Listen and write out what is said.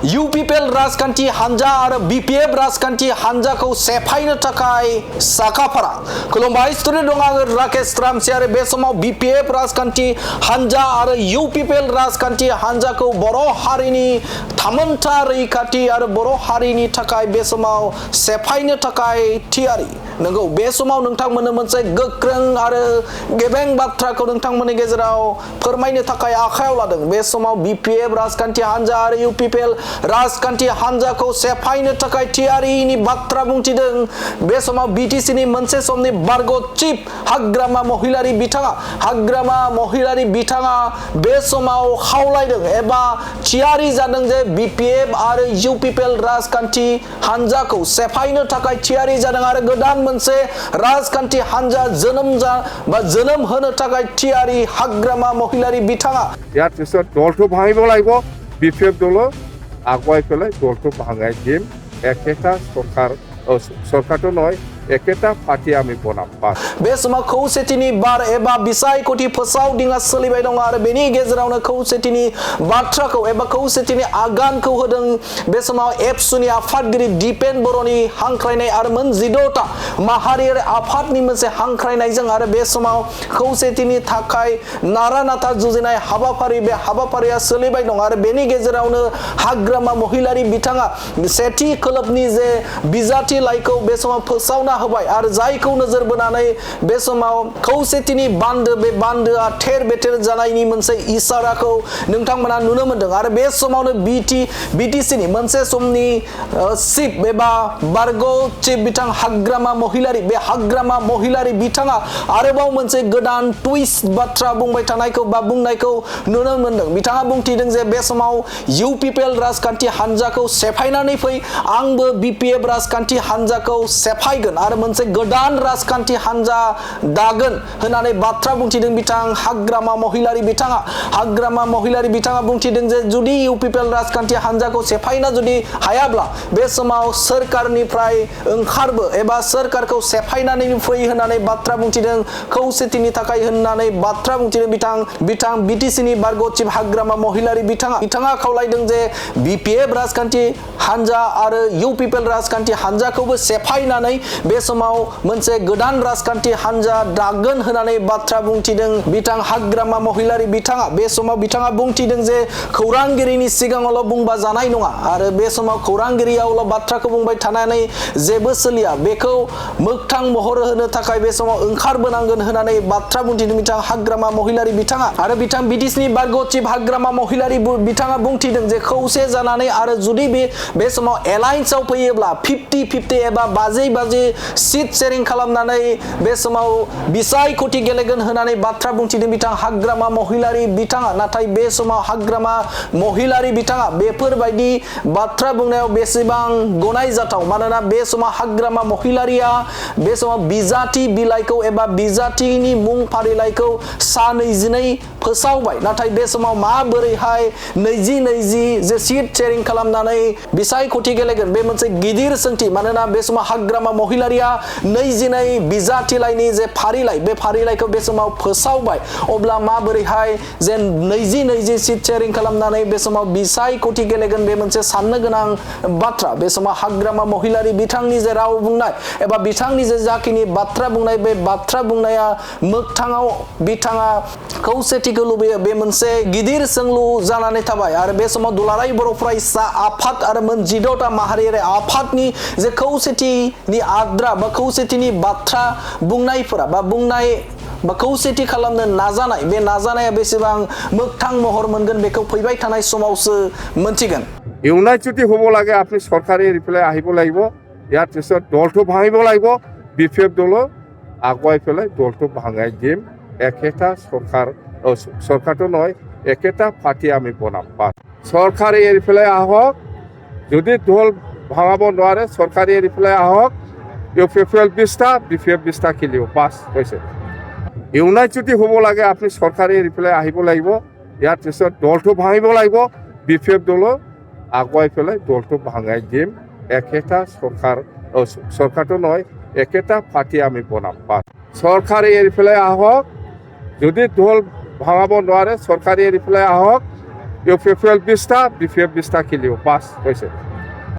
UPL राजखान्थि हानजा आरो BPF राजखान्थि हानजाखौ सेफायनो थाखाय साखाफारा खुलुमबाय स्टुडिअ दं आङो राकेश रामसि आरो बे समाव BPF राजखान्थि हानजा आरो UPL राजखान्थि हानजाखौ बर' हारिनि थामोनथा रैखाथि आरो बर' हारिनि थाखाय बे समाव सेफायनो थाखाय थियारि नंगौ बे समाव नोंथांमोननो मोनसे गोख्रों आरो गेबें बाथ्राखौ नोंथांमोननि गेजेराव फोरमायनो थाखाय आखायाव लादों बे समाव BPF राजखान्थि हानजा आरो UPL राजखान्थि हानजाखौ सेफायनो थाखाय थियारिनि बाथ्रा बुंथिदों बे समाव BTC नि मोनसे समनि बारग' चिफ हाग्रामा महिलारि बिथाङा बे समाव खावलायदों एबा थियारि जादों जे BPF आरो UPL राजखान्थि हानजाखौ सेफायनो थाखाय थियारि जादों आरो गोदान मोनसे राजखान्थि हानजा जोनोम होनो थाखाय थियारि हाग्रामा महिलारि बिथाङा ইয়াৰ পিছত দলটো ভাঙিব লাগিব BPF দল আগুৱাই পেলাই দলটো ভাঙাই দিম একেটা চৰকাৰটো নহয় एकेटा पार्टी आमी बनाम बे समाव खौसेथिनि बार एबा बिसायख'थि फोसावदिङा सोलिबाय दं आरो बेनि गेजेरावनो खौसेथिनि बाथ्राखौ एबा खौसेथिनि आगानखौ होदों बे समाव एबसुनि आफादगिरि दिपेन बर'नि हांख्रायनाय आरो मोन 16टा माहारियारि आफादनि मोनसे हांख्रायनायजों आरो बे समाव खौसेथिनि थाखाय नारा नाथा जुजिनाय हाबाफारि बे हाबाफारिया सोलिबाय दं आरो बेनि गेजेरावनो हाग्रामा महिलारि बिथाङा सेथि खोलोबनि जे बिजाथि लाइखौ बे समाव फोसावना होबाय आरो जायखौ नोजोर बोनानै बे समाव खौसेथिनि बान्दो बे बान्दोआ थेर बेथेर जानायनि मोनसे इसाराखौ नोंथांमोना नुनो मोनदों आरो बे समावनो BTC नि मोनसे समनि चिफ एबा बारग' चिफ बिथां हाग्रामा महिलारि बे हाग्रामा महिलारि बिथाङा आरोबाव मोनसे गोदान टुइस्ट बाथ्रा बुंबाय थानायखौ बा बुंनायखौ नुनो मोनदों बिथाङा बुंथिदों जे बे समाव UPL राजखान्थि हानजाखौ सेफायनानै फै आंबो BPF राजखान्थि हानजाखौ सेफायगोन आरो मोनसे गोदान राजखान्थि हानजा दागोन होननानै बाथ्रा बुंथिदों बिथां हाग्रामा महिलारि बिथाङा बुंथिदों जे जुदि UPL राजखान्थि हानजाखौ सेफायना जुदि हायाब्ला बे समाव सोरखारनिफ्राय ओंखारबो एबा सोरखारखौ सेफायनानै फै होननानै बाथ्रा बुंथिदों खौसेथिनि थाखाय होननानै बाथ्रा बुंथिदों बिथां BTC नि बारग' चिफ हाग्रामा महिलारि बिथाङा खावलायदों जे BPF राजखान्थि हानजा आरो UPL राजखान्थि हानजाखौबो सेफायनानै बे समाव मोनसे गोदान राजखान्थि हानजा दागोन होननानै बाथ्रा बुंथिदों बिथां हाग्रामा महिलारि बिथाङा बे समाव बिथाङा बुंथिदों जे खौरांगिरिनि सिगाङावल' बुंबा जानाय नङा आरो बे समाव खौरांगिरियावल' बाथ्राखौ बुंबाय थानानै जेबो सोलिया बेखौ मोगथां महर होनो थाखाय बे समाव ओंखारबोनांगोन होननानै बाथ्रा बुंथिदों बिथां हाग्रामा महिलारि बिथाङा आरो बिथां BTC नि बारग' चिफ हाग्रामा महिलारि बिथाङा बुंथिदों जे खौसे जानानै आरो जुदि बे समाव एलायन्सआव फैयोब्ला 50-50 एबा 50-50 सीट शेरिं खालामनानै बे समाव बिसायख'थि गेलेगोन होननानै बाथ्रा बुंथिदों बिथां हाग्रामा महिलारि बिथाङा नाथाय बे समाव हाग्रामा महिलारि बिथाङा बेफोरबायदि बाथ्रा बुंनायाव बेसेबां गनायजाथाव मानोना बे समाव हाग्रामा महिलारिया बे समाव बिजाथि बिलाइखौ एबा बिजाथिनि मुं फारिलाइखौ सा 22 फोसावबाय नाथाय बे समाव माबोरैहाय 20 जे सीट शेरिं खालामनानै बिसायख'थि गेलेगोन बे मोनसे गिदिर सोंथि मानोना बे समाव हाग्रामा महिलारिया 22 बिजाथिलाइनि जे फारिलाइ बे फारिलाइखौ बे समाव फोसावबाय अब्ला माबोरैहाय जे 20 सीट शेरिं खालामनानै बे समाव बिसायख'थि गेलेगोन बे मोनसे साननो गोनां बाथ्रा बे समाव हाग्रामा महिलारि बिथांनि जे राव बुंनाय एबा बिथांनि जे जाखिनि बाथ्रा बुंनाय बे बाथ्रा बुंनाया मोगथाङाव बिथाङा खौसेथिखौ लुबैयो बे मोनसे गिदिर सोंलु जानानै थाबाय आरो बे समाव दुलाराय बर' फरायसा आफाद आरो मोन 16टा माहारियारि आफादनि जे खौसेथिनि आद्रा बा खौसेथिनि बाथ्रा बुंनायफोरा बा खौसेथि खालामनो नाजानाय बे नाजानाया बेसेबां मोगथां महर मोनगोन बेखौ फैबाय थानाय समावसो मोनथिगोन ইউনাইট যদি হ'ব লাগে আপুনি চৰকাৰী ৰিপ্লাই আহিব লাগিব ইয়াৰ পিছত দলটো ভাঙিব লাগিব BPF দল আগুৱাই পেলাই দলটো ভাঙাই দিম একেটা চৰকাৰটো নহয় একেটা পাৰ্টি আমি বনাম চৰকাৰী এৰি পেলাই আহক যদি দল ভাঙাব নোৱাৰে চৰকাৰী এৰি পেলাই আহক ইউনাইট যদি হ'ব লাগে আপুনি চৰকাৰী ৰিপ্লাই আহিব লাগিব ইয়াৰ পিছত দলটো ভাঙিব লাগিব BPF দল আগুৱাই পেলাই দলটো ভাঙাই দিম একেটা চৰকাৰটো নহয় একেটা পাৰ্টি আমি বনাম চৰকাৰী এৰি পেলাই আহক যদি দল ভাঙাব নোৱাৰে চৰকাৰী এৰি পেলাই আহক UPL 20টা খেলিব পাছ হৈছে ইউনাইট যদি হ'ব লাগে আপুনি চৰকাৰী এৰি পেলাই আহিব লাগিব ইয়াৰ পিছত দলটো ভাঙিব লাগিব BPF দল আগুৱাই পেলাই দলটো ভাঙাই দিম একেটা চৰকাৰটো নহয় একেটা পাৰ্টি আমি বনাম চৰকাৰী এৰি পেলাই আহক যদি দল ভাঙাব নোৱাৰে চৰকাৰী এৰি পেলাই আহক ইউ পি এফ এল 20টা, বি পি এফ 20টা খেলিব, বাছ হৈছে।